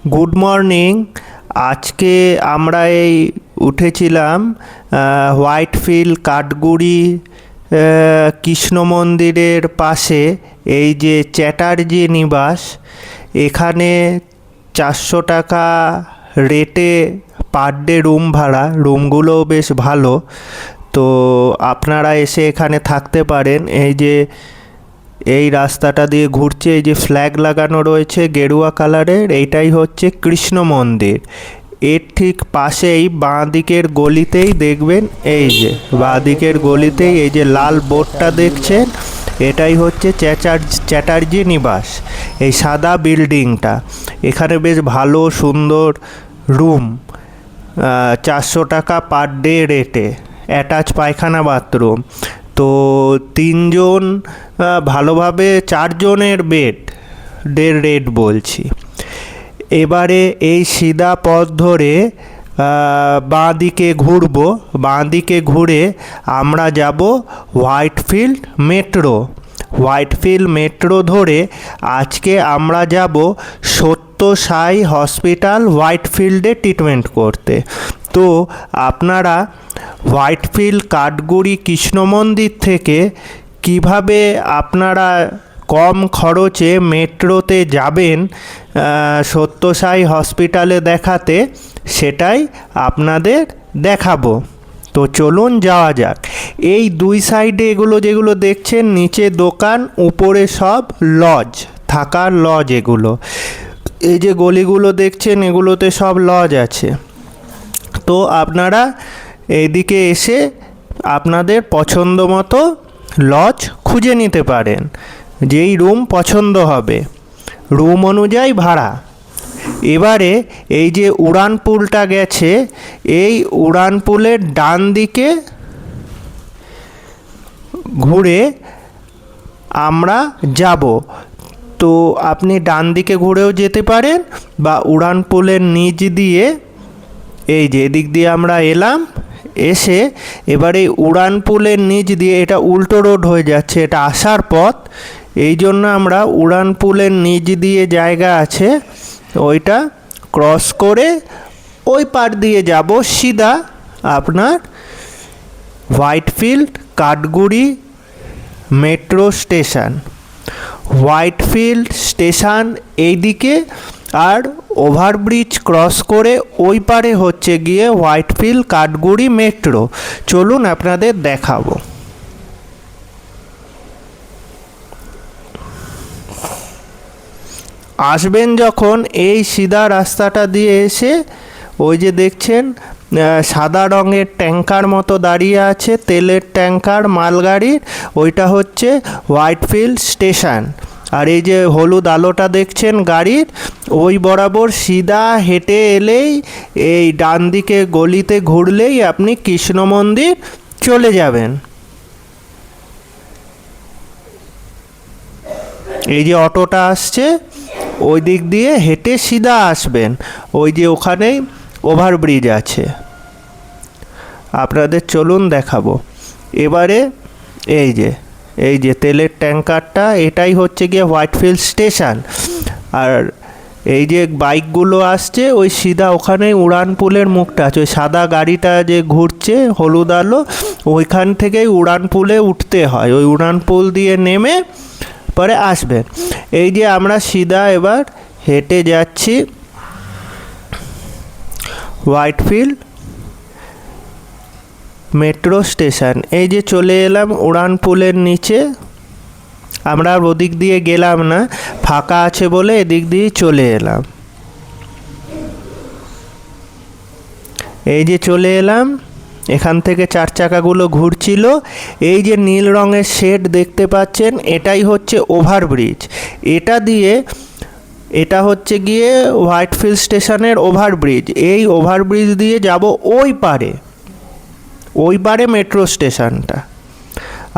Good morning. আজকে আমরা এই উঠেছিলাম হোয়াইটফিল্ড কাঠগুড়ি কৃষ্ণ মন্দিরের পাশে এই যে চ্যাটার্জি নিবাস, এখানে 400 টাকা রেটে পার ডে রুম ভাড়া। রুমগুলোও বেশ ভালো, তো আপনারা এসে এখানে থাকতে পারেন। এই যে এই রাস্তাটা দিয়ে ঘুরছে, এই যে ফ্ল্যাগ লাগানো রয়েছে গেরুয়া কালারের, এইটাই হচ্ছে কৃষ্ণ মন্দির। এর ঠিক পাশেই বাঁ দিকের গলিতেই দেখবেন, এই যে বাঁ দিকের গলিতেই এই যে লাল বোর্ডটা দেখছেন, এটাই হচ্ছে চ্যাটার্জি নিবাস। এই সাদা বিল্ডিংটা, এখানে বেশ ভালো সুন্দর রুম, 400 টাকা পার ডে রেটে, অ্যাটাচ পায়খানা বাথরুম। তো 3 জন ভালোভাবে 4 জনের বেডের রেট বলছি। এবারে এই সিধা পথ ধরে বাঁ দিকে ঘুরবো, বাঁ দিকে ঘুরে আমরা যাব হোয়াইটফিল্ড মেট্রো। হোয়াইটফিল্ড মেট্রো ধরে আজকে আমরা যাব সত্য সাই হসপিটাল হোয়াইটফিল্ডে ট্রিটমেন্ট করতে। তো আপনারা হোয়াইটফিল্ড কাঠগুড়ি কৃষ্ণ মন্দির থেকে কিভাবে আপনারা কম খরচে মেট্রোতে যাবেন সত্য সাই হসপিটালে দেখাতে, সেটাই আপনাদের দেখাবো। তো চলুন যাওয়া যাক। এই দুই সাইডে এগুলো যেগুলো দেখছেন, নিচে দোকান, উপরে সব লজ, থাকার লজ। এগুলো এই যে গলিগুলো দেখছেন, এগুলোতে সব লজ আছে। তো আপনারা এইদিকে এসে আপনাদের পছন্দ মতো লজ খুঁজে নিতে পারেন, যেই রুম পছন্দ হবে রুম অনুযায়ী ভাড়া। এবারে এই যে উড়ানপুলটা গেছে, এই উড়ানপুলের ডান দিকে ঘুরে আমরা যাব। তো আপনি ডান দিকে ঘুরেও যেতে পারেন, বা উড়ানপুলের নিচ দিয়ে, এই যে এদিক দিয়ে আমরা এলাম, এসে এবারে উড়ানপুলের নিচ দিয়ে, এটা উল্টো রোড হয়ে যাচ্ছে, এটা আসার পথ, এই জন্য আমরা উড়ানপুলের নিচ দিয়ে জায়গা আছে, ওইটা ক্রস করে ওই পার দিয়ে যাব সিধা আপনার Whitefield Kadugodi metro station. Whitefield station এইদিকে, আর ওভারব্রিজ ক্রস করে ওই পারে হচ্ছে গিয়ে হোয়াইটফিল্ড কাঠগুড়ি মেট্রো। চলুন আপনাদের দেখাবো। আসবেন যখন এই সিধা রাস্তাটা দিয়ে এসে, ওই যে দেখছেন সাদা রঙের ট্যাঙ্কার মতো দাঁড়িয়ে আছে, তেলের ট্যাঙ্কার মালগাড়ির, ওইটা হচ্ছে হোয়াইটফিল্ড স্টেশন। আর এই যে হলুদ আলোটা দেখছেন গাড়ির, ওই বরাবর সিধা হেঁটে এলেই, এই ডান দিকে গলিতে ঘুরলেই আপনি কৃষ্ণ মন্দির চলে যাবেন। এই যে অটোটা আসছে, ওই দিক দিয়ে হেঁটে সিধা আসবেন, ওই যে ওখানেই ওভারব্রিজ আছে। আপনাদের চলুন দেখাবো। এবারে এই যে তেলের ট্যাঙ্কারটা, এটাই হচ্ছে গিয়ে হোয়াইটফিল্ড স্টেশন। আর এই যে বাইকগুলো আসছে, ওই সিধা ওখানেই উড়ানপুলের মুখটা আছে, ওই সাদা গাড়িটা যে ঘুরছে হলুদ আলো, ওইখান থেকেই উড়ানপুলে উঠতে হয়। ওই উড়ানপুল দিয়ে নেমে পরে আসবেন। এই যে আমরা সিধা এবার হেঁটে যাচ্ছি হোয়াইটফিল্ড মেট্রো স্টেশন। এই যে চলে এলাম উড়ানপুলের নিচে। আমরা আর ওদিক দিয়ে গেলাম না, ফাঁকা আছে বলে এদিক দিয়ে চলে এলাম। এই যে চলে এলাম, এখান থেকে 4 চাকাগুলো ঘুরছিল। এই যে নীল রঙের শেড দেখতে পাচ্ছেন, এটাই হচ্ছে ওভারব্রিজ। এটা হচ্ছে গিয়ে হোয়াইটফিল্ড স্টেশনের ওভারব্রিজ। এই ওভারব্রিজ দিয়ে যাব ওই পারে মেট্রো স্টেশনটা।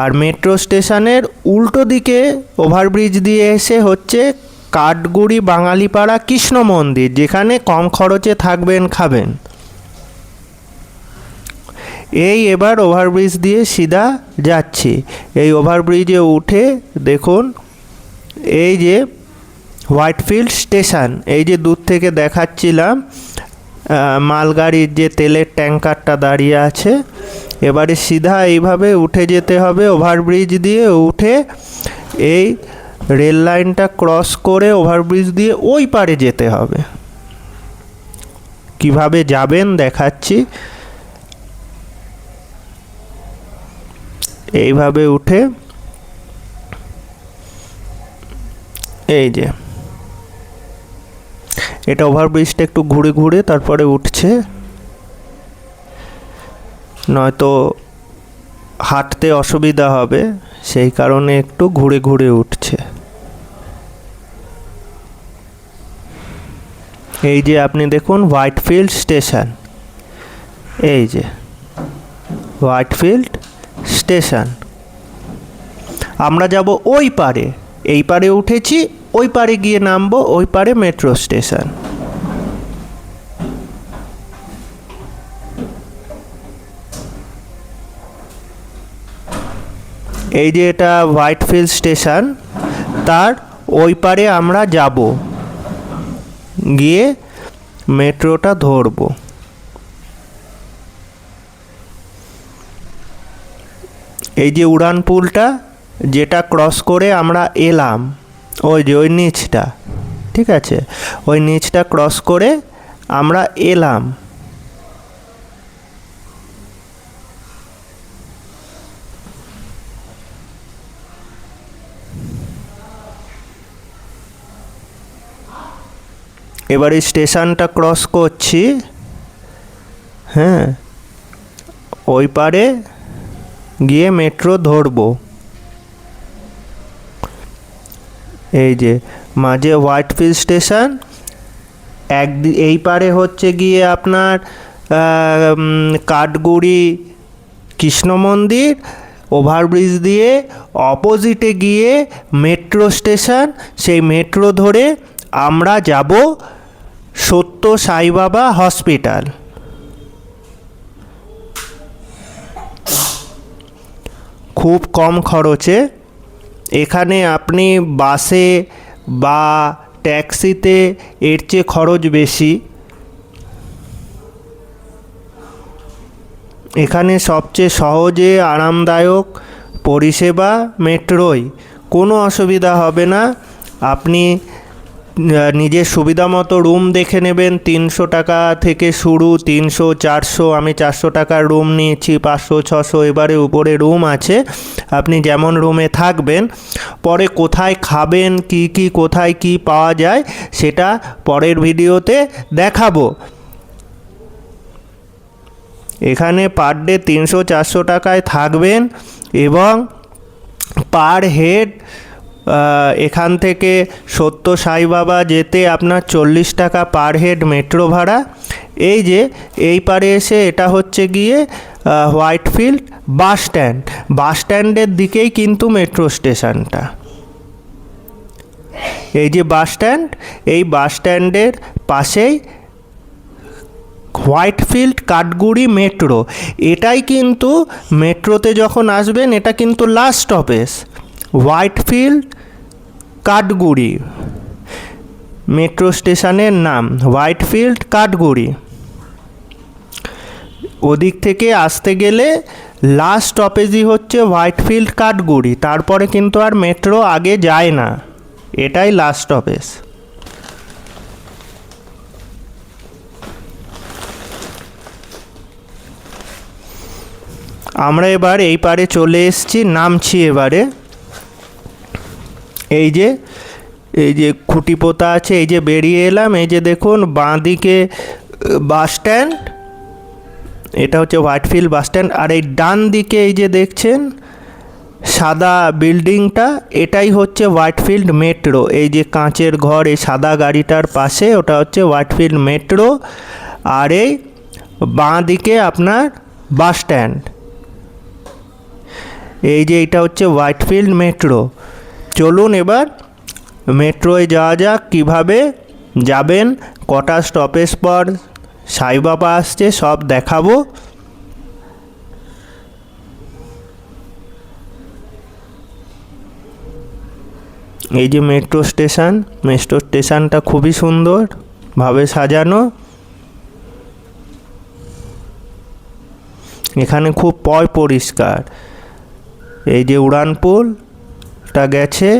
আর মেট্রো স্টেশনের উল্টো দিকে ওভারব্রিজ দিয়ে এসে হচ্ছে কাঠগুড়ি বাঙালিপাড়া কৃষ্ণ মন্দির, যেখানে কম খরচে থাকবেন, খাবেন। এই এবার ওভারব্রিজ দিয়ে সিধা যাচ্ছি। এই ওভারব্রিজে উঠে দেখুন, এই যে হোয়াইটফিল্ড স্টেশন। এই যে দূর থেকে দেখাচ্ছিলাম মালগাড়ির যে তেলের ট্যাঙ্কারটা দাঁড়িয়ে আছে। এবারে সিধা এইভাবে উঠে যেতে হবে, ওভারব্রিজ দিয়ে উঠে এই রেল লাইনটা ক্রস করে ওভারব্রিজ দিয়ে ওই পারে যেতে হবে। কিভাবে যাবেন দেখাচ্ছি। এইভাবে উঠে এই যে এটা ওভারব্রিজটা একটু ঘুরে ঘুরে তারপরে উঠছে, নয়তো হাঁটতে অসুবিধা হবে, সেই কারণে একটু ঘুরে ঘুরে উঠছে। এই যে আপনি দেখুন হোয়াইটফিল্ড স্টেশন, এই যে হোয়াইটফিল্ড স্টেশন। আমরা যাব ওই পারে, এই পারে উঠেছি, ওই পারে গিয়ে নামবো, ওই পারে মেট্রো স্টেশন। এই যে এটা হোয়াইটফিল্ড স্টেশন, তার ওই পারে আমরা যাব, গিয়ে মেট্রোটা ধরবো। এই যে উড়ানপুলটা যেটা ক্রস করে আমরা এলাম, ওই যে ওই নিচটা, ঠিক আছে, ওই নিচটা ক্রস করে আমরা এলাম। এবারে স্টেশনটা ক্রস করছি, হ্যাঁ, ওই পারে গিয়ে মেট্রো ধরবো। এই যে মাঝে হোয়াইটফিল্ড স্টেশন, এই পারে হচ্ছে গিয়ে আপনার কাঠগুড়ি কৃষ্ণ মন্দির, ওভারব্রিজ দিয়ে অপোজিটে গিয়ে মেট্রো স্টেশন। সেই মেট্রো ধরে আমরা যাব সত্য সাই বাবা হসপিটাল। খুব কম খরচে এখানে আপনি বাসে বা ট্যাক্সিতে এর চেয়ে খরচ বেশি। এখানে সবচেয়ে সহজে আরামদায়ক পরিষেবা মেট্রোই, কোনো অসুবিধা হবে না। আপনি নিজের সুবিধা মতো রুম দেখে নেবেন। 300 টাকা থেকে শুরু, 300, 400, আমি 400 টাকার রুম নিয়েছি, 500, 600 এবারে উপরে রুম আছে। আপনি যেমন রুমে থাকবেন, পরে কোথায় খাবেন, কি কোথায় কি পাওয়া যায় সেটা পরের ভিডিওতে দেখাবো। এখানে পার ডে 300-400 টাকায় থাকবেন এবং পার হেড এখান থেকে সত্য সাই বাবা যেতে আপনার 40 টাকা পার হেড মেট্রো ভাড়া। এই যে এই পারে এসে এটা হচ্ছে গিয়ে হোয়াইটফিল্ড বাস স্ট্যান্ড, বাস স্ট্যান্ডের দিকেই কিন্তু মেট্রো স্টেশনটা। এই যে বাস স্ট্যান্ড, এই বাস স্ট্যান্ডের পাশেই হোয়াইটফিল্ড কাঠগুড়ি মেট্রো। এটাই কিন্তু মেট্রোতে যখন আসবেন এটা কিন্তু last stoppage, Whitefield Kadugodi metro স্টেশনের নাম হোয়াইটফিল্ড কাঠগুড়ি। ওদিক থেকে আসতে গেলে লাস্ট স্টপেজই হচ্ছে হোয়াইটফিল্ড কাঠগুড়ি, তারপরে কিন্তু আর মেট্রো আগে যায় না, এটাই লাস্ট স্টপেজ। আমরা এবার এই পারে চলে এসেছি, নামছি এবারে। এই যে খুঁটি পোতা আছে, এই যে বেরিয়ে এলাম। এই যে দেখুন বাঁ দিকে বাস স্ট্যান্ড, এটা হচ্ছে হোয়াইটফিল্ড বাস স্ট্যান্ড। আর এই ডান দিকে এই যে দেখছেন সাদা বিল্ডিংটা, এটাই হচ্ছে হোয়াইটফিল্ড মেট্রো। এই যে কাঁচের ঘর, এই সাদা গাড়িটার পাশে, ওটা হচ্ছে হোয়াইটফিল্ড মেট্রো। আর এই বাঁ দিকে আপনার বাস স্ট্যান্ড। এই যে এটা হচ্ছে হোয়াইটফিল্ড মেট্রো। চলুন এবার মেট্রোয় যাওয়া যাক। কীভাবে যাবেন, কটা স্টপেজ পর সাই বাবা আসছে সব দেখাবো। এই যে মেট্রো স্টেশনটা খুবই সুন্দরভাবে সাজানো। এখানে খুব পরিষ্কার। এই যে উড়ানপুলটা গেছে,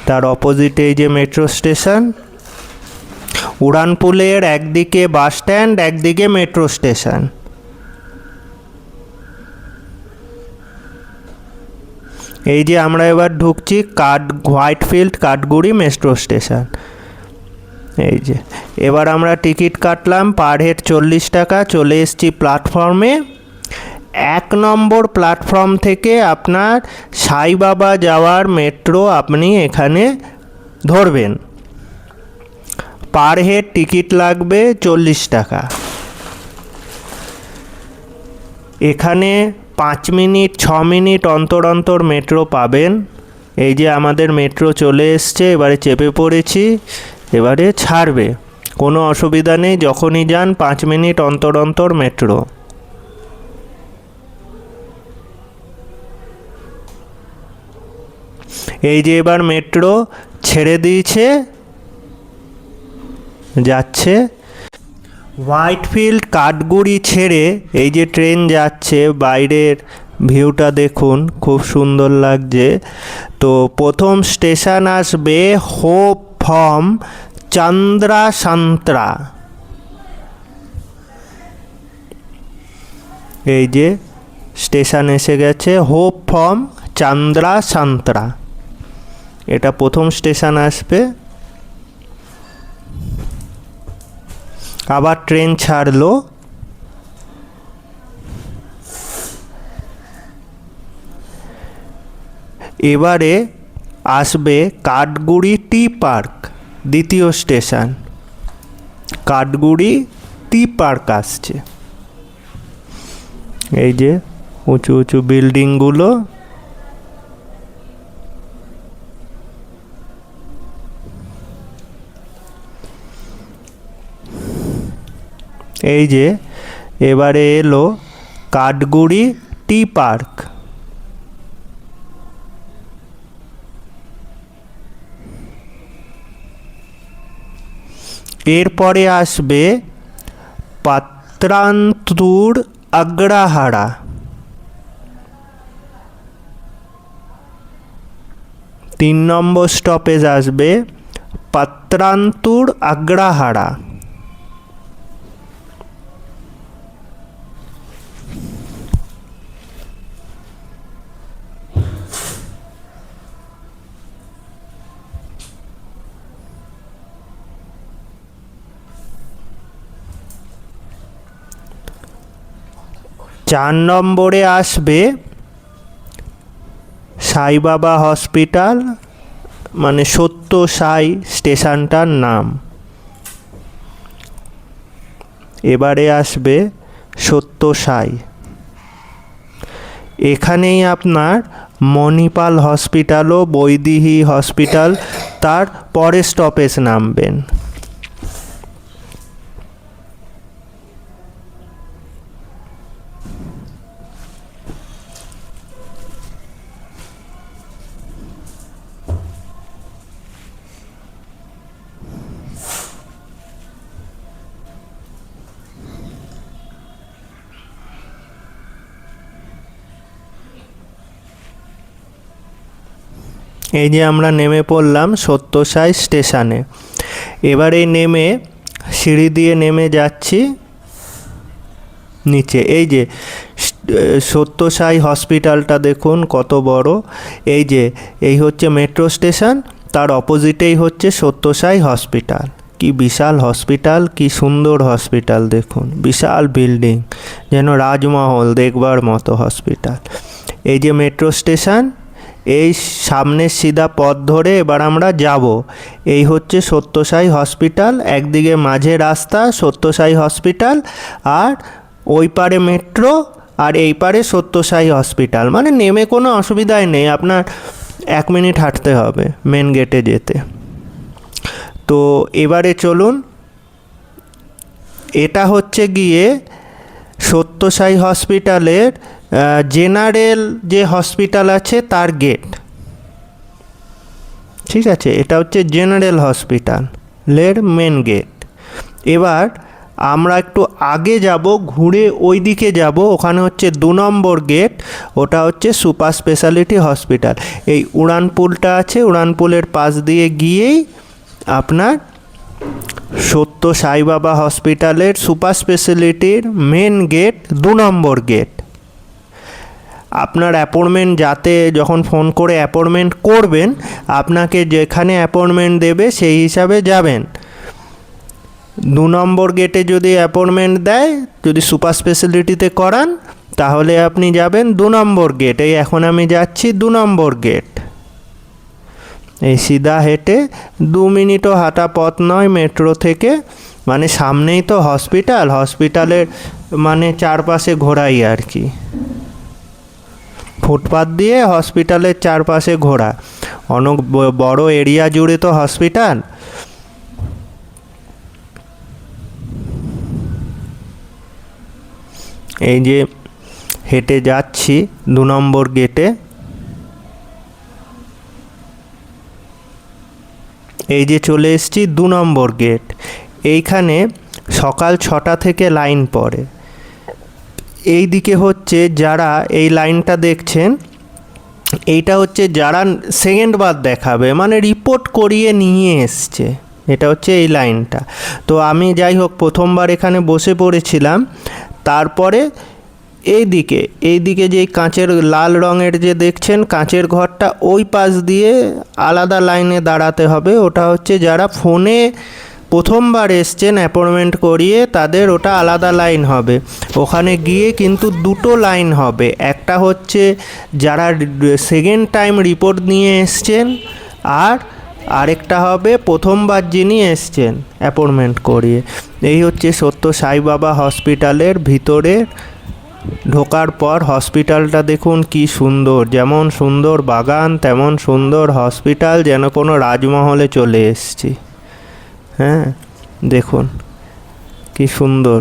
তার অপোজিটে এই যে মেট্রো স্টেশন। উড়ানপুলের একদিকে বাস স্ট্যান্ড, একদিকে মেট্রো স্টেশন। এই যে আমরা এবার ঢুকছি হোয়াইটফিল্ড কাঠগুড়ি মেট্রো স্টেশন। এই যে এবার আমরা টিকিট কাটলাম, পার হেড 40 টাকা। চলে এসেছি প্ল্যাটফর্মে। 1 নম্বর প্ল্যাটফর্ম থেকে আপনার সাইবাবা যাওয়ার মেট্রো আপনি এখানে ধরবেন। পার হেড টিকিট লাগবে 40 টাকা। এখানে 5 মিনিট 6 মিনিট অন্তর অন্তর মেট্রো পাবেন। এই যে আমাদের মেট্রো চলে এসছে, এবারে চেপে পড়েছি, এবারে ছাড়বে। কোনো অসুবিধা নেই, যখনই যান 5 মিনিট অন্তর অন্তর মেট্রো। এই যে এবার মেট্রো ছেড়ে দিয়েছে, যাচ্ছে। হোয়াইটফিল্ড কাঠগুড়ি ছেড়ে এই যে ট্রেন যাচ্ছে, বাইরের ভিউটা দেখুন, খুব সুন্দর লাগছে। তো প্রথম স্টেশন আসবে হোপ ফ্রম চান্দ্রাসান্ত্রা। এই যে স্টেশন এসে গেছে, হোপ ফ্রম চান্দ্রাসান্ত্রা। এটা প্রথম স্টেশন আসবে। আবার ট্রেন ছাড়লো। এবারে আসবে কাঠগুড়ি টি পার্ক, দ্বিতীয় স্টেশন। কাঠগুড়ি টি পার্ক আসছে। এই যে উঁচু উঁচু বিল্ডিংগুলো। এই যে এবারে এলো কাঠগুড়ি টি পার্ক। এরপরে আসবে পাত্রান্তুর আগ্রাহারা। 3 নম্বর স্টপেজ আসবে পাত্রান্তুর আগ্রাহারা। চার নম্বরে আসবে সাইবাবা হসপিটাল, মানে সত্য সাই স্টেশনটার নাম। এবারে আসবে সত্য সাই। এখানেই আপনার মণিপাল হসপিটাল ও বৈদেহী হসপিটাল তার পরে স্টপেজ নামবেন। এই যে আমরা নেমে পড়লাম সত্যসাই স্টেশনে। এবারে নেমে সিঁড়ি দিয়ে নেমে যাচ্ছি নিচে। এই যে সত্যসাই হসপিটালটা দেখুন কত বড়। এই যে এই হচ্ছে মেট্রো স্টেশন, তার অপোজিটেই হচ্ছে সত্যসাই হসপিটাল। কি বিশাল হসপিটাল, কি সুন্দর হসপিটাল দেখুন, বিশাল বিল্ডিং, যেন রাজমহল দেখবার মতো হসপিটাল। এই যে মেট্রো স্টেশন, এই সামনের সিধা পথ ধরে এবার আমরা যাব। এই হচ্ছে সত্যসাই হসপিটাল, একদিকে মাঝে রাস্তা সত্যসাই হসপিটাল, আর ওই পারে মেট্রো, আর এই পারে সত্যসাই হসপিটাল। মানে নেমে কোনো অসুবিধাই নেই, আপনার 1 মিনিট হাঁটতে হবে মেন গেটে যেতে। তো এবারে চলুন, এটা হচ্ছে গিয়ে সত্যসাই হসপিটালের জেনারেল যে হসপিটাল আছে তার গেট। ঠিক আছে, এটা হচ্ছে জেনারেল হসপিটালের মেন গেট। এবার আমরা একটু আগে যাব, ঘুরে ওই দিকে যাব, ওখানে হচ্ছে 2 নম্বর গেট, ওটা হচ্ছে সুপার স্পেশালিটি হসপিটাল। এই উড়ানপুলটা আছে, উড়ানপুলের পাশ দিয়ে গিয়েই আপনার সত্য সাই বাবা হসপিটালের সুপার স্পেশালিটির মেন গেট 2 নম্বর গেট। আপনার অ্যাপয়েন্টমেন্ট যাতে যখন ফোন করে অ্যাপয়েন্টমেন্ট করবেন, আপনাকে যেখানে অ্যাপয়েন্টমেন্ট দেবে সেই হিসাবে যাবেন। 2 নম্বর গেটে যদি অ্যাপয়েন্টমেন্ট দেয়, যদি সুপার স্পেশালিটিতে করান, তাহলে আপনি যাবেন 2 নম্বর গেট। এই এখন আমি যাচ্ছি 2 নম্বর গেট। এই সিধা হেঁটে 2 মিনিটও হাঁটা পথ নয় মেট্রো থেকে, মানে সামনেই তো হসপিটাল, হসপিটালের মানে চারপাশে ঘোরাই আর কি, ফুটপাথ দিয়ে হসপিটালের চারপাশে ঘোরা, অনেক বড় এরিয়া জুড়ে তো হসপিটাল। এই যে হেঁটে যাচ্ছি 2 নম্বর গেটে, এই যে চলে এসেছি 2 নম্বর গেট। এইখানে সকাল 6টা থেকে লাইন পড়ে। এই দিকে হচ্ছে যারা এই লাইনটা দেখছেন, এইটা হচ্ছে যারা সেকেন্ড বার দেখাবে, মানে রিপোর্ট করিয়ে নিয়ে এসছে, এটা হচ্ছে এই লাইনটা। তো আমি যাই হোক প্রথমবার এখানে বসে পড়েছিলাম। তারপরে এইদিকে যে কাঁচের লাল রঙের যে দেখছেন কাঁচের ঘরটা, ওই পাশ দিয়ে আলাদা লাইনে দাঁড়াতে হবে। ওটা হচ্ছে যারা ফোনে প্রথমবার এসছেন অ্যাপয়েন্টমেন্ট করিয়ে, তাদের ওটা আলাদা লাইন হবে। ওখানে গিয়ে কিন্তু 2টো লাইন হবে, একটা হচ্ছে যারা সেকেন্ড টাইম রিপোর্ট নিয়ে এসছেন, আর আরেকটা হবে প্রথমবার যিনি এসছেন অ্যাপয়েন্টমেন্ট করিয়ে। এই হচ্ছে সত্য সাই বাবা হসপিটালের ভিতরে ঢোকার পর হসপিটালটা দেখুন কি সুন্দর, যেমন সুন্দর বাগান তেমন সুন্দর হসপিটাল, যেন কোনো রাজমহলে চলে এসেছি। হ্যাঁ, দেখুন কি সুন্দর।